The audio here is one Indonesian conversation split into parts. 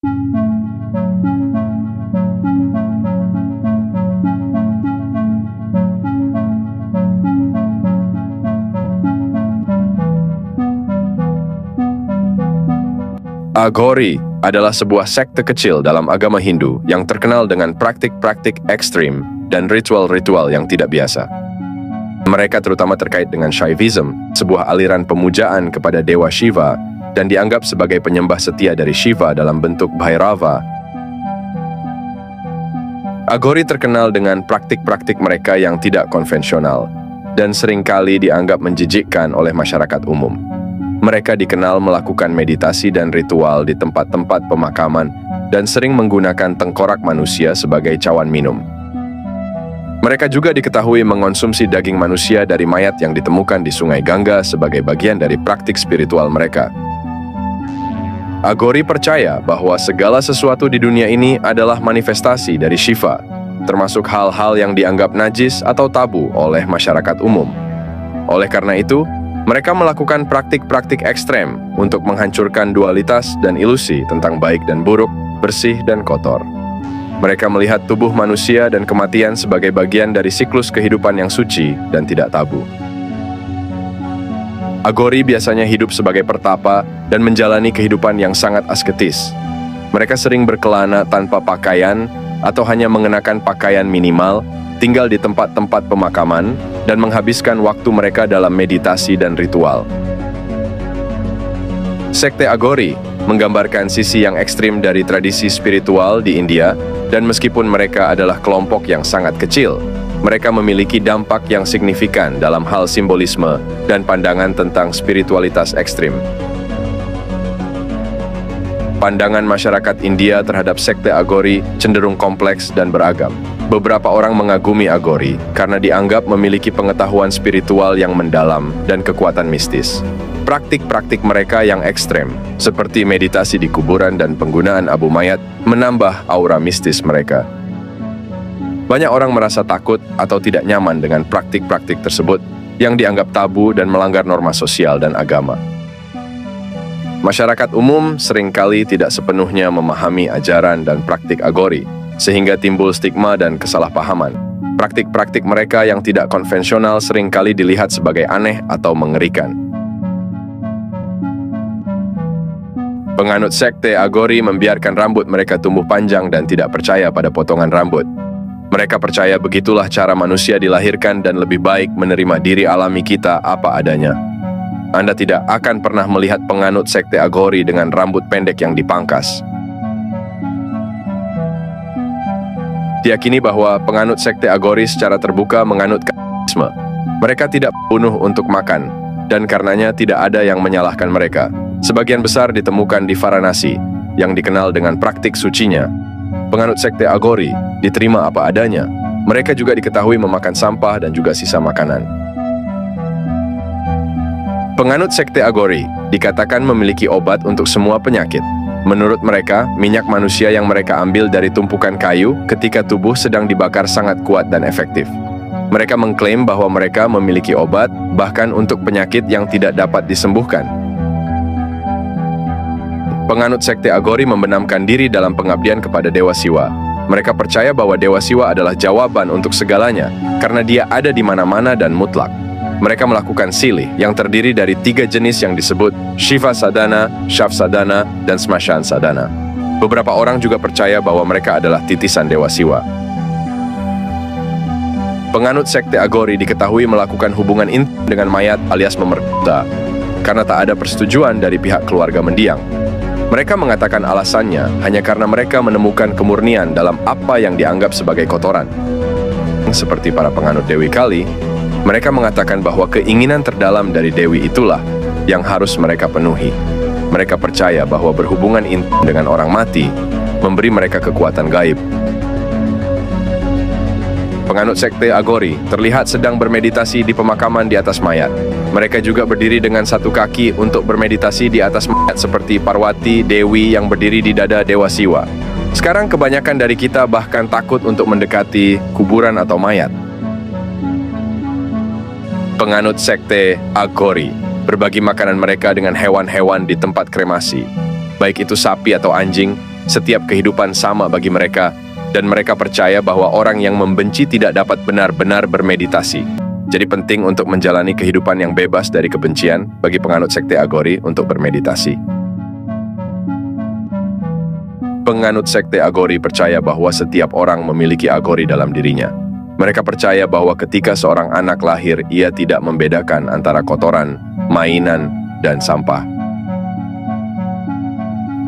Aghori adalah sebuah sekte kecil dalam agama Hindu yang terkenal dengan praktik-praktik ekstrim dan ritual-ritual yang tidak biasa. Mereka terutama terkait dengan Shaivism, sebuah aliran pemujaan kepada Dewa Shiva dan dianggap sebagai penyembah setia dari Shiva dalam bentuk Bhairava. Aghori terkenal dengan praktik-praktik mereka yang tidak konvensional dan seringkali dianggap menjijikkan oleh masyarakat umum. Mereka dikenal melakukan meditasi dan ritual di tempat-tempat pemakaman dan sering menggunakan tengkorak manusia sebagai cawan minum. Mereka juga diketahui mengonsumsi daging manusia dari mayat yang ditemukan di Sungai Gangga sebagai bagian dari praktik spiritual mereka. Aghori percaya bahwa segala sesuatu di dunia ini adalah manifestasi dari Shiva, termasuk hal-hal yang dianggap najis atau tabu oleh masyarakat umum. Oleh karena itu, mereka melakukan praktik-praktik ekstrem untuk menghancurkan dualitas dan ilusi tentang baik dan buruk, bersih dan kotor. Mereka melihat tubuh manusia dan kematian sebagai bagian dari siklus kehidupan yang suci dan tidak tabu. Aghori biasanya hidup sebagai pertapa dan menjalani kehidupan yang sangat asketis. Mereka sering berkelana tanpa pakaian atau hanya mengenakan pakaian minimal, tinggal di tempat-tempat pemakaman, dan menghabiskan waktu mereka dalam meditasi dan ritual. Sekte Aghori menggambarkan sisi yang ekstrim dari tradisi spiritual di India, dan meskipun mereka adalah kelompok yang sangat kecil, mereka memiliki dampak yang signifikan dalam hal simbolisme dan pandangan tentang spiritualitas ekstrim. Pandangan masyarakat India terhadap sekte Aghori cenderung kompleks dan beragam. Beberapa orang mengagumi Aghori karena dianggap memiliki pengetahuan spiritual yang mendalam dan kekuatan mistis. Praktik-praktik mereka yang ekstrem, seperti meditasi di kuburan dan penggunaan abu mayat, menambah aura mistis mereka. Banyak orang merasa takut atau tidak nyaman dengan praktik-praktik tersebut yang dianggap tabu dan melanggar norma sosial dan agama. Masyarakat umum seringkali tidak sepenuhnya memahami ajaran dan praktik Aghori, sehingga timbul stigma dan kesalahpahaman. Praktik-praktik mereka yang tidak konvensional seringkali dilihat sebagai aneh atau mengerikan. Penganut sekte Aghori membiarkan rambut mereka tumbuh panjang dan tidak percaya pada potongan rambut. Mereka percaya begitulah cara manusia dilahirkan dan lebih baik menerima diri alami kita apa adanya. Anda tidak akan pernah melihat penganut sekte Aghori dengan rambut pendek yang dipangkas. Diyakini bahwa penganut sekte Aghori secara terbuka menganut kanibalisme. Mereka tidak bunuh untuk makan, dan karenanya tidak ada yang menyalahkan mereka. Sebagian besar ditemukan di Varanasi, yang dikenal dengan praktik sucinya. Penganut sekte Aghori diterima apa adanya. Mereka juga diketahui memakan sampah dan juga sisa makanan. Penganut sekte Aghori dikatakan memiliki obat untuk semua penyakit. Menurut mereka, minyak manusia yang mereka ambil dari tumpukan kayu ketika tubuh sedang dibakar sangat kuat dan efektif. Mereka mengklaim bahwa mereka memiliki obat, bahkan untuk penyakit yang tidak dapat disembuhkan. Penganut sekte Aghori membenamkan diri dalam pengabdian kepada Dewa Siwa. Mereka percaya bahwa Dewa Siwa adalah jawaban untuk segalanya, karena dia ada di mana-mana dan mutlak. Mereka melakukan silih yang terdiri dari 3 jenis yang disebut Shiva Sadhana, Shav Sadhana, dan Smashan Sadhana. Beberapa orang juga percaya bahwa mereka adalah titisan Dewa Siwa. Penganut sekte Aghori diketahui melakukan hubungan intim dengan mayat alias memerkosa, karena tak ada persetujuan dari pihak keluarga mendiang. Mereka mengatakan alasannya hanya karena mereka menemukan kemurnian dalam apa yang dianggap sebagai kotoran. Seperti para penganut Dewi Kali, mereka mengatakan bahwa keinginan terdalam dari Dewi itulah yang harus mereka penuhi. Mereka percaya bahwa berhubungan intim dengan orang mati memberi mereka kekuatan gaib. Penganut sekte Aghori terlihat sedang bermeditasi di pemakaman di atas mayat. Mereka juga berdiri dengan satu kaki untuk bermeditasi di atas mayat seperti Parwati, Dewi yang berdiri di dada Dewa Siwa. Sekarang kebanyakan dari kita bahkan takut untuk mendekati kuburan atau mayat. Penganut sekte Aghori berbagi makanan mereka dengan hewan-hewan di tempat kremasi, baik itu sapi atau anjing, Setiap kehidupan sama bagi mereka, dan mereka percaya bahwa orang yang membenci tidak dapat benar-benar bermeditasi. Jadi penting untuk menjalani kehidupan yang bebas dari kebencian bagi penganut sekte Agori untuk bermeditasi. Penganut sekte Agori percaya bahwa setiap orang memiliki Agori dalam dirinya. Mereka percaya bahwa ketika seorang anak lahir, ia tidak membedakan antara kotoran, mainan, dan sampah.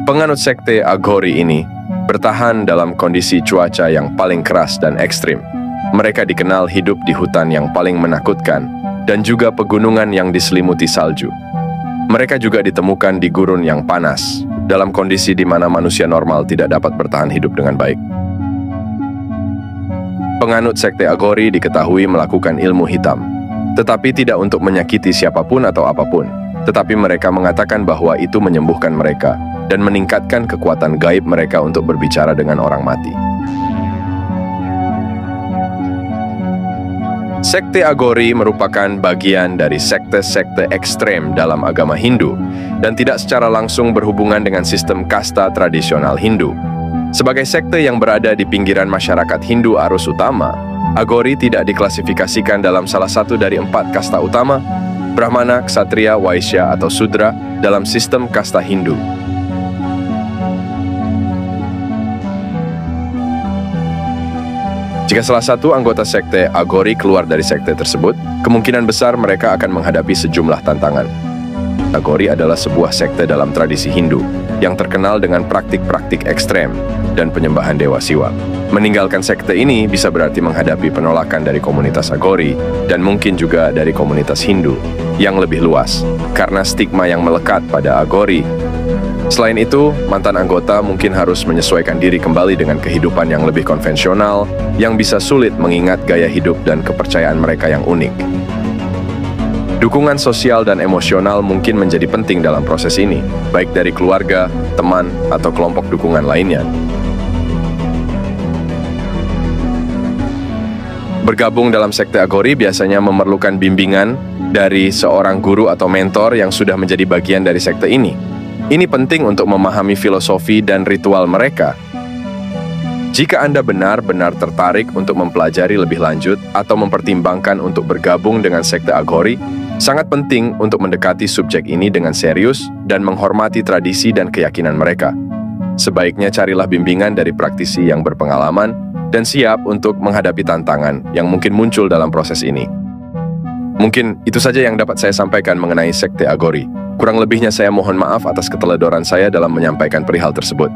Penganut sekte Agori ini bertahan dalam kondisi cuaca yang paling keras dan ekstrim. Mereka dikenal hidup di hutan yang paling menakutkan dan juga pegunungan yang diselimuti salju. Mereka juga ditemukan di gurun yang panas, dalam kondisi di mana manusia normal tidak dapat bertahan hidup dengan baik. Penganut sekte Agori diketahui melakukan ilmu hitam, tetapi tidak untuk menyakiti siapapun atau apapun, tetapi mereka mengatakan bahwa itu menyembuhkan mereka dan meningkatkan kekuatan gaib mereka untuk berbicara dengan orang mati. Sekte Agori merupakan bagian dari sekte-sekte ekstrem dalam agama Hindu dan tidak secara langsung berhubungan dengan sistem kasta tradisional Hindu. Sebagai sekte yang berada di pinggiran masyarakat Hindu arus utama, Agori tidak diklasifikasikan dalam salah satu dari 4 kasta utama, Brahmana, Ksatria, Waisya, atau Sudra dalam sistem kasta Hindu. Jika salah satu anggota sekte Agori keluar dari sekte tersebut, kemungkinan besar mereka akan menghadapi sejumlah tantangan. Agori adalah sebuah sekte dalam tradisi Hindu yang terkenal dengan praktik-praktik ekstrem dan penyembahan dewa Siwa. Meninggalkan sekte ini bisa berarti menghadapi penolakan dari komunitas Agori dan mungkin juga dari komunitas Hindu yang lebih luas karena stigma yang melekat pada Agori. Selain itu, mantan anggota mungkin harus menyesuaikan diri kembali dengan kehidupan yang lebih konvensional yang bisa sulit mengingat gaya hidup dan kepercayaan mereka yang unik. Dukungan sosial dan emosional mungkin menjadi penting dalam proses ini, baik dari keluarga, teman, atau kelompok dukungan lainnya. Bergabung dalam sekte Agori biasanya memerlukan bimbingan dari seorang guru atau mentor yang sudah menjadi bagian dari sekte ini. Ini penting untuk memahami filosofi dan ritual mereka. Jika Anda benar-benar tertarik untuk mempelajari lebih lanjut atau mempertimbangkan untuk bergabung dengan sekte Agori, sangat penting untuk mendekati subjek ini dengan serius dan menghormati tradisi dan keyakinan mereka. Sebaiknya carilah bimbingan dari praktisi yang berpengalaman dan siap untuk menghadapi tantangan yang mungkin muncul dalam proses ini. Mungkin itu saja yang dapat saya sampaikan mengenai sekte Agori. Kurang lebihnya saya mohon maaf atas keteledoran saya dalam menyampaikan perihal tersebut.